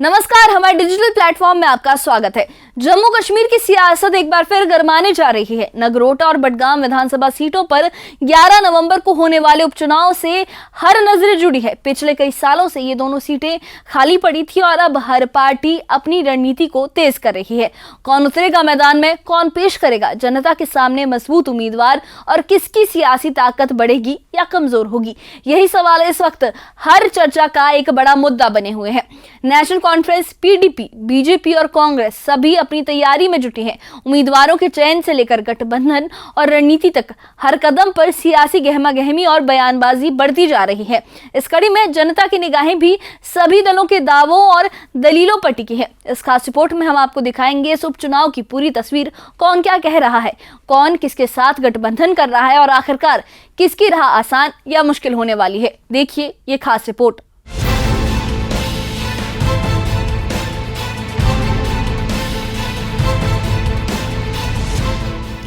नमस्कार, हमारे digital platform में आपका स्वागत है। जम्मू कश्मीर की सियासत एक बार फिर गरमाने जा रही है। नगरोटा और बडगाम विधानसभा सीटों पर 11 नवंबर को होने वाले उपचुनाव से हर नजर जुड़ी है। पिछले कई सालों से ये दोनों सीटें खाली पड़ी थी और अब हर पार्टी अपनी रणनीति को तेज कर रही है। कौन उतरेगा मैदान में, कौन पेश करेगा जनता के सामने मजबूत उम्मीदवार और किसकी सियासी ताकत बढ़ेगी या कमजोर होगी, यही सवाल इस वक्त हर चर्चा का एक बड़ा मुद्दा बने हुए हैं। नेशनल कॉन्फ्रेंस, पीडीपी, बीजेपी और कांग्रेस सभी अपनी तैयारी में जुटी हैं। उम्मीदवारों के चयन से लेकर गठबंधन और रणनीति तक हर कदम पर सियासी गहमागहमी और बयानबाजी बढ़ती जा रही है। इस कड़ी में जनता की निगाहें भी सभी दलों के दावों और दलीलों पर टिकी है। इस खास रिपोर्ट में हम आपको दिखाएंगे इस उपचुनाव की पूरी तस्वीर, कौन क्या कह रहा है, कौन किसके साथ गठबंधन कर रहा है और आखिरकार किसकी राह आसान या मुश्किल होने वाली है। देखिए ये खास रिपोर्ट।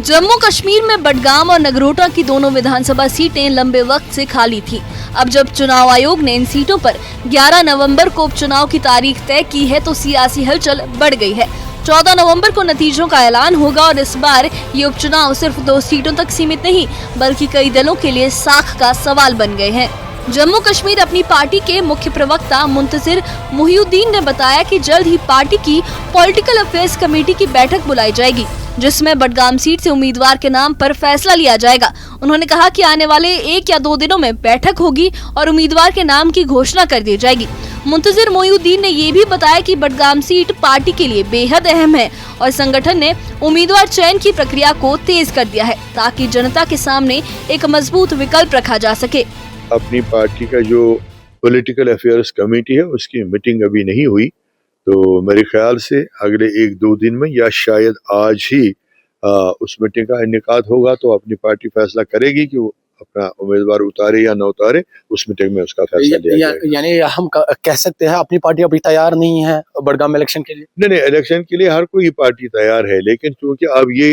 जम्मू कश्मीर में बडगाम और नगरोटा की दोनों विधानसभा सीटें लंबे वक्त से खाली थी। अब जब चुनाव आयोग ने इन सीटों पर 11 नवंबर को उपचुनाव की तारीख तय की है तो सियासी हलचल बढ़ गई है। 14 नवंबर को नतीजों का ऐलान होगा और इस बार ये उपचुनाव सिर्फ 2 सीटों तक सीमित नहीं बल्कि कई दलों के लिए साख का सवाल बन गए हैं। जम्मू कश्मीर अपनी पार्टी के मुख्य प्रवक्ता मुंतजिर मुहिउद्दीन ने बताया कि जल्द ही पार्टी की पॉलिटिकल अफेयर्स कमेटी की बैठक बुलाई जाएगी जिसमें बडगाम सीट से उम्मीदवार के नाम पर फैसला लिया जाएगा। उन्होंने कहा कि आने वाले 1 या 2 दिनों में बैठक होगी और उम्मीदवार के नाम की घोषणा कर दी जाएगी। मुंतजिर मुहिउद्दीन ने ये भी बताया कि बडगाम सीट पार्टी के लिए बेहद अहम है और संगठन ने उम्मीदवार चयन की प्रक्रिया को तेज कर दिया है ताकि जनता के सामने एक मजबूत विकल्प रखा जा सके। अपनी पार्टी का जो पॉलिटिकल अफेयर्स कमेटी है उसकी मीटिंग अभी नहीं हुई, तो मेरे ख्याल से अगले 1-2 दिन में या शायद आज ही उस मीटिंग का इनेकाद होगा तो अपनी पार्टी फैसला करेगी कि वो अपना उम्मीदवार उतारे या न उतारे। उस मीटिंग में उसका फैसला लिया जाएगा। यानी हम कह सकते हैं अपनी पार्टी अभी तैयार नहीं है बडगाम इलेक्शन के लिए? नहीं, इलेक्शन के लिए हर कोई पार्टी तैयार है, लेकिन क्योंकि अब ये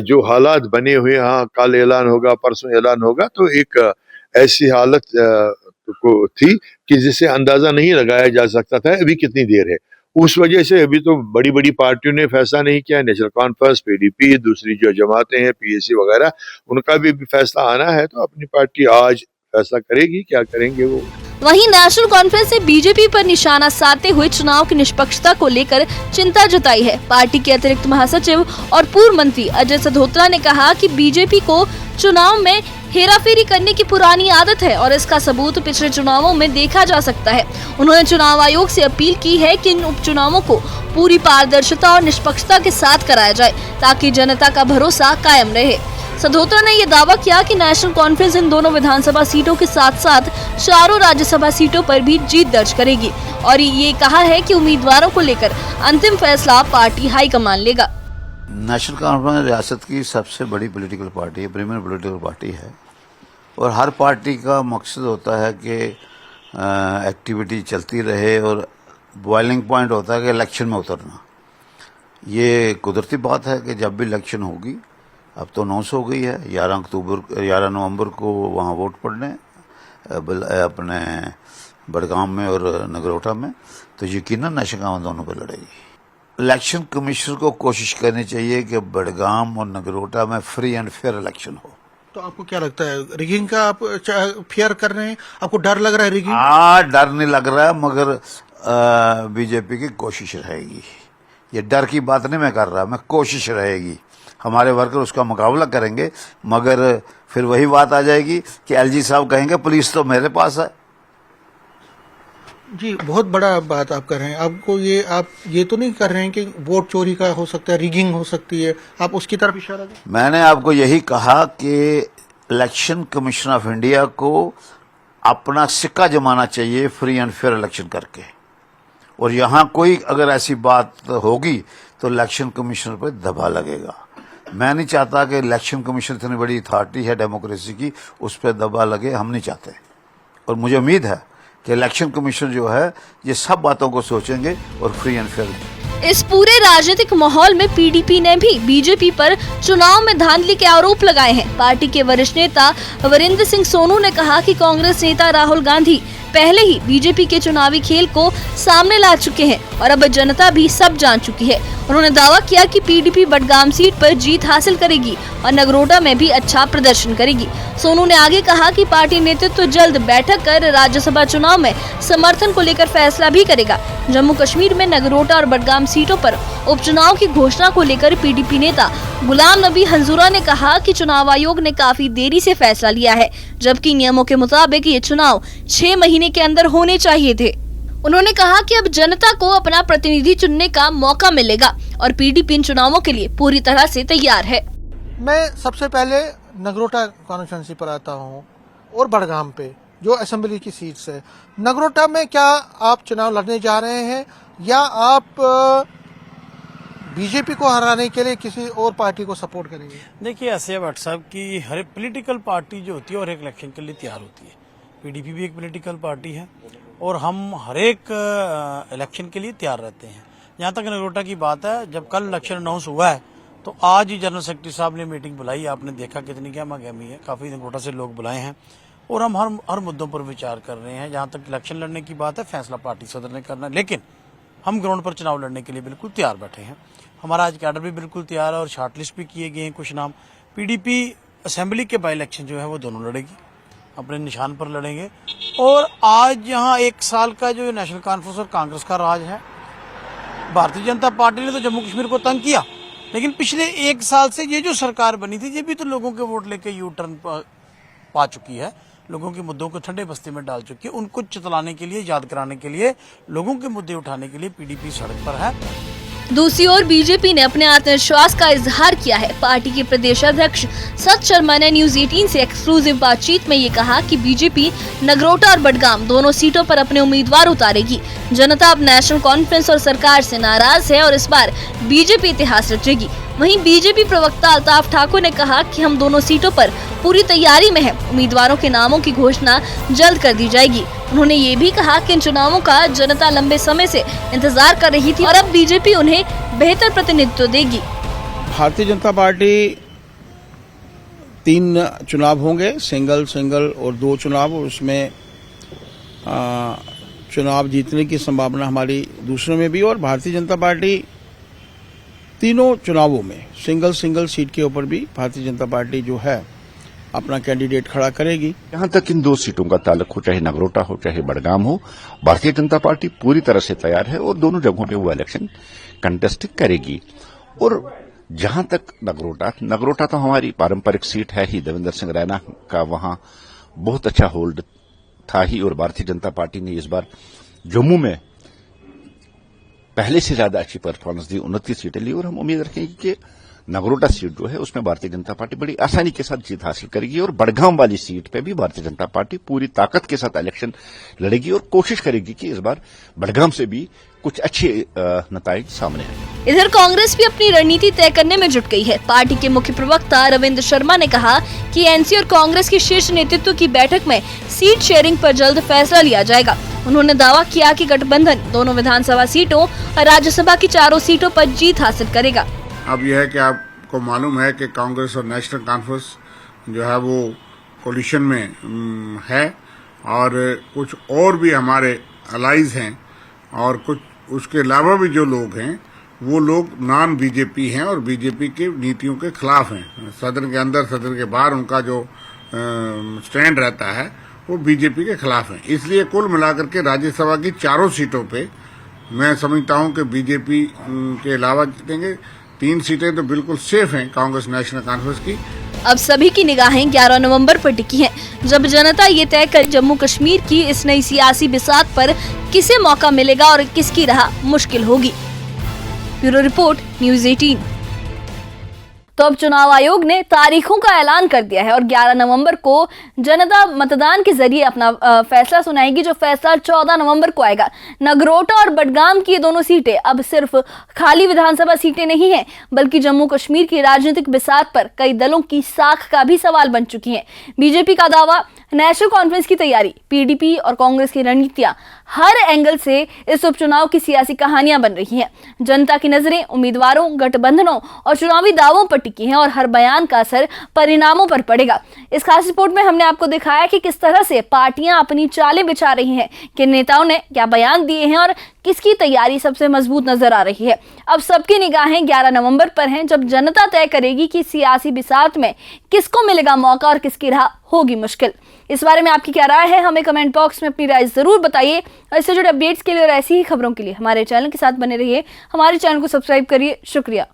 जो हालात बने हुए, हाँ कल ऐलान होगा, परसों ऐलान होगा, तो एक ऐसी हालत को थी कि जिससे अंदाजा नहीं लगाया जा सकता था अभी कितनी देर है। उस वजह से अभी तो बड़ी बड़ी पार्टियों ने फैसला नहीं किया। नेशनल कॉन्फ्रेंस, पीडीपी, दूसरी जो जमातें हैं, पीएसी वगैरह, उनका भी फैसला आना है, तो अपनी पार्टी आज फैसला करेगी क्या करेंगे वो। वहीं नेशनल कॉन्फ्रेंस ने बीजेपी पर निशाना साधते हुए चुनाव की निष्पक्षता को लेकर चिंता जताई है। पार्टी के अतिरिक्त महासचिव और पूर्व मंत्री अजय सधोत्रा ने कहा कि बीजेपी को चुनाव में हेराफेरी करने की पुरानी आदत है और इसका सबूत पिछले चुनावों में देखा जा सकता है। उन्होंने चुनाव आयोग से अपील की है कि इन उपचुनावों को पूरी पारदर्शिता और निष्पक्षता के साथ कराया जाए ताकि जनता का भरोसा कायम रहे। सधोत्रा ने यह दावा किया कि नेशनल कॉन्फ्रेंस इन दोनों विधानसभा सीटों के साथ साथ 4 राज्यसभा सीटों पर भी जीत दर्ज करेगी और ये कहा है कि उम्मीदवारों को लेकर अंतिम फैसला पार्टी हाईकमान लेगा। नेशनल कॉन्फ्रेंस रियासत की सबसे बड़ी पॉलिटिकल पार्टी है, प्रीमियर पॉलिटिकल पार्टी है और हर पार्टी का मकसद होता है कि एक्टिविटी चलती रहे और बॉइलिंग पॉइंट होता है कि इलेक्शन में उतरना। ये कुदरती बात है कि जब भी इलेक्शन होगी, अब तो अनाउंस हो गई है 11 नवंबर को वहाँ वोट पड़ने अपने बडगाम में और नगरोटा में, तो यकीनन नेशनल कॉन्फ्रेंस दोनों पर लड़ेगी। इलेक्शन कमीशन को कोशिश करनी चाहिए कि बडगाम और नगरोटा में फ्री एंड फेयर इलेक्शन हो। तो आपको क्या लगता है, रिगिंग का आप फियर कर रहे हैं? आपको डर लग रहा है रिगिंग? डर नहीं लग रहा है, मगर बीजेपी की कोशिश रहेगी। ये डर की बात नहीं मैं कर रहा, मैं कोशिश रहेगी। हमारे वर्कर उसका मुकाबला करेंगे, मगर फिर वही बात आ जाएगी कि एलजी साहब कहेंगे पुलिस तो मेरे पास है। जी, बहुत बड़ा बात आप कर रहे हैं। आपको आप ये तो नहीं कर रहे हैं कि वोट चोरी का हो सकता है, रिगिंग हो सकती है, आप उसकी तरफ इशारा करें? मैंने आपको यही कहा कि इलेक्शन कमीशन ऑफ इंडिया को अपना सिक्का जमाना चाहिए फ्री एंड फेयर इलेक्शन करके, और यहाँ कोई अगर ऐसी बात होगी तो इलेक्शन कमीशन पर दबा लगेगा। मैं नहीं चाहता कि इलेक्शन कमीशन इतनी बड़ी अथॉरिटी है डेमोक्रेसी की, उस पर दबा लगे, हम नहीं चाहते। और मुझे उम्मीद है कि इलेक्शन कमीशन जो है ये सब बातों को सोचेंगे और फ्री एंड फेयर। इस पूरे राजनीतिक माहौल में पीडीपी ने भी बीजेपी पर चुनाव में धांधली के आरोप लगाए हैं। पार्टी के वरिष्ठ नेता वीरेंद्र सिंह सोनू ने कहा कि कांग्रेस नेता राहुल गांधी पहले ही बीजेपी के चुनावी खेल को सामने ला चुके हैं और अब जनता भी सब जान चुकी है। उन्होंने दावा किया कि पीडीपी बडगाम सीट पर जीत हासिल करेगी और नगरोटा में भी अच्छा प्रदर्शन करेगी। सोनू ने आगे कहा कि पार्टी नेतृत्व जल्द बैठक कर राज्यसभा चुनाव में समर्थन को लेकर फैसला भी करेगा। जम्मू कश्मीर में नगरोटा और बडगाम सीटों पर उपचुनाव की घोषणा को लेकर पीडीपी नेता गुलाम नबी हंजूरा ने कहा कि चुनाव आयोग ने काफी देरी से फैसला लिया है, जबकि नियमों के मुताबिक ये चुनाव 6 महीने के अंदर होने चाहिए थे। उन्होंने कहा कि अब जनता को अपना प्रतिनिधि चुनने का मौका मिलेगा और पीडीपी इन चुनावों के लिए पूरी तरह से तैयार है। मैं सबसे पहले नगरोटा कॉन्स्टिट्यूंसी पर आता हूँ और बडगाम पे जो असेंबली की सीट्स है। नगरोटा में क्या आप चुनाव लड़ने जा रहे हैं या आप बीजेपी को हराने के लिए किसी और पार्टी को सपोर्ट करेंगे? देखिए ऐसे है भट्ट साहब की हर एक पॉलिटिकल पार्टी जो होती है और एक इलेक्शन के लिए तैयार होती है। पीडीपी भी एक पॉलिटिकल पार्टी है और हम हर एक इलेक्शन के लिए तैयार रहते हैं। जहाँ तक नगरोटा की बात है, जब कल इलेक्शन अनाउंस हुआ है तो आज ही जनरल सेक्रेटरी साहब ने मीटिंग बुलाई। आपने देखा कितनी गहमा गहमी है, काफी नगरोटा से लोग बुलाए हैं और हम हर मुद्दों पर विचार कर रहे हैं। जहाँ तक इलेक्शन लड़ने की बात है, फैसला पार्टी सदर ने करना है, लेकिन हम ग्राउंड पर चुनाव लड़ने के लिए बिल्कुल तैयार बैठे हैं। हमारा आज कैडर भी बिल्कुल तैयार है और शॉर्टलिस्ट भी किए गए हैं कुछ नाम। पीडीपी असेंबली के बाई इलेक्शन जो है वो दोनों लड़ेगी, अपने निशान पर लड़ेंगे। और आज यहाँ 1 साल का जो नेशनल कॉन्फ्रेंस और कांग्रेस का राज है, भारतीय जनता पार्टी ने तो जम्मू कश्मीर को तंग किया, लेकिन पिछले 1 साल से ये जो सरकार बनी थी ये भी तो लोगों के वोट लेके यू टर्न पा चुकी है, लोगों के मुद्दों को ठंडे बस्ती में डाल चुकी है। उनको चितलाने के लिए, याद कराने के लिए, लोगों के मुद्दे उठाने के लिए पीडीपी सड़क पर है। दूसरी ओर बीजेपी ने अपने आत्मविश्वास का इजहार किया है। पार्टी के प्रदेश अध्यक्ष सत शर्मा ने न्यूज 18 से एक्सक्लूसिव बातचीत में ये कहा कि बीजेपी नगरोटा और बडगाम दोनों सीटों पर अपने उम्मीदवार उतारेगी। जनता अब नेशनल कॉन्फ्रेंस और सरकार से नाराज है और इस बार बीजेपी इतिहास रचेगी। वहीं बीजेपी प्रवक्ता अल्ताफ ठाकुर ने कहा कि हम दोनों सीटों पर पूरी तैयारी में हैं। उम्मीदवारों के नामों की घोषणा जल्द कर दी जाएगी। उन्होंने ये भी कहा कि इन चुनावों का जनता लंबे समय से इंतजार कर रही थी और अब बीजेपी उन्हें बेहतर प्रतिनिधित्व देगी। भारतीय जनता पार्टी 3 चुनाव होंगे, सिंगल और 2 चुनाव, और उसमें चुनाव जीतने की संभावना हमारी दूसरों में भी। और भारतीय जनता पार्टी तीनों चुनावों में सिंगल सीट के ऊपर भी भारतीय जनता पार्टी जो है अपना कैंडिडेट खड़ा करेगी। जहां तक इन 2 सीटों का ताल्लुक हो, चाहे नगरोटा हो चाहे बडगाम हो, भारतीय जनता पार्टी पूरी तरह से तैयार है और दोनों जगहों पे वो इलेक्शन कंटेस्ट करेगी। और जहां तक नगरोटा तो हमारी पारंपरिक सीट है ही, देवेंद्र सिंह रैना का वहां बहुत अच्छा होल्ड था ही। और भारतीय जनता पार्टी ने इस बार जम्मू में पहले से ज्यादा अच्छी परफॉर्मेंस दी, 29 सीटें ली। और हम उम्मीद रखेंगे कि नगरोटा सीट जो है उसमें भारतीय जनता पार्टी बड़ी आसानी के साथ जीत हासिल करेगी और बडगाम वाली सीट पे भी भारतीय जनता पार्टी पूरी ताकत के साथ इलेक्शन लड़ेगी और कोशिश करेगी कि इस बार बडगाम से भी कुछ अच्छे नतीजे सामने आए। इधर कांग्रेस भी अपनी रणनीति तय करने में जुट गई है। पार्टी के मुख्य प्रवक्ता रविंद्र शर्मा ने कहा कि एनसी और कांग्रेस की शीर्ष नेतृत्व की बैठक में सीट शेयरिंग पर जल्द फैसला लिया जाएगा। उन्होंने दावा किया कि गठबंधन दोनों विधानसभा सीटों और राज्यसभा की 4 सीटों पर जीत हासिल करेगा। अब यह है कि आपको मालूम है कि कांग्रेस और नेशनल कॉन्फ्रेंस जो है वो कोलिशन में है और कुछ और भी हमारे अलाइज हैं और कुछ उसके अलावा भी जो लोग हैं वो लोग नॉन बीजेपी हैं और बीजेपी के नीतियों के खिलाफ हैं। सदन के अंदर सदन के बाहर उनका जो स्टैंड रहता है वो बीजेपी के खिलाफ है। इसलिए कुल मिलाकर के राज्यसभा की 4 सीटों पे मैं समझता हूं कि बीजेपी के अलावा जीतेंगे। 3 सीटें तो बिल्कुल सेफ हैं कांग्रेस नेशनल कॉन्फ्रेंस की। अब सभी की निगाहें 11 नवंबर पर टिकी हैं, जब जनता ये तय कर जम्मू कश्मीर की इस नई सियासी बिसात पर किसे मौका मिलेगा और किसकी राह मुश्किल होगी। Bureau report, news 18। तो अब चुनाव आयोग ने तारीखों का ऐलान कर दिया है और 11 नवंबर को जनता मतदान के जरिए अपना फैसला सुनाएगी, जो फैसला 14 नवंबर को आएगा। नगरोटा और बडगाम की ये दोनों सीटें अब सिर्फ खाली विधानसभा सीटें नहीं हैं, बल्कि जम्मू कश्मीर की राजनीतिक बिसात पर कई दलों की साख का भी सवाल बन चुकी हैं। बीजेपी का दावा, नेशनल कॉन्फ्रेंस की तैयारी, पीडीपी और कांग्रेस की रणनीतियां हर एंगल से इस उपचुनाव की सियासी कहानियां बन रही हैं। जनता की नजरें उम्मीदवारों, गठबंधनों और चुनावी दावों पर टिकी हैं और हर बयान का असर परिणामों पर पड़ेगा। इस खास रिपोर्ट में हमने आपको दिखाया कि किस तरह से पार्टियां अपनी चालें बिछा रही हैं, किन नेताओं ने क्या बयान दिए हैं और किसकी तैयारी सबसे मजबूत नजर आ रही है। अब सबकी निगाहें 11 नवंबर पर हैं, जब जनता तय करेगी कि सियासी बिसात में किसको मिलेगा मौका और किसकी राह होगी मुश्किल। इस बारे में आपकी क्या राय है, हमें कमेंट बॉक्स में अपनी राय जरूर बताइए। और इससे जुड़े अपडेट्स के लिए और ऐसी ही खबरों के लिए हमारे चैनल के साथ बने रहिए। हमारे चैनल को सब्सक्राइब करिए। शुक्रिया।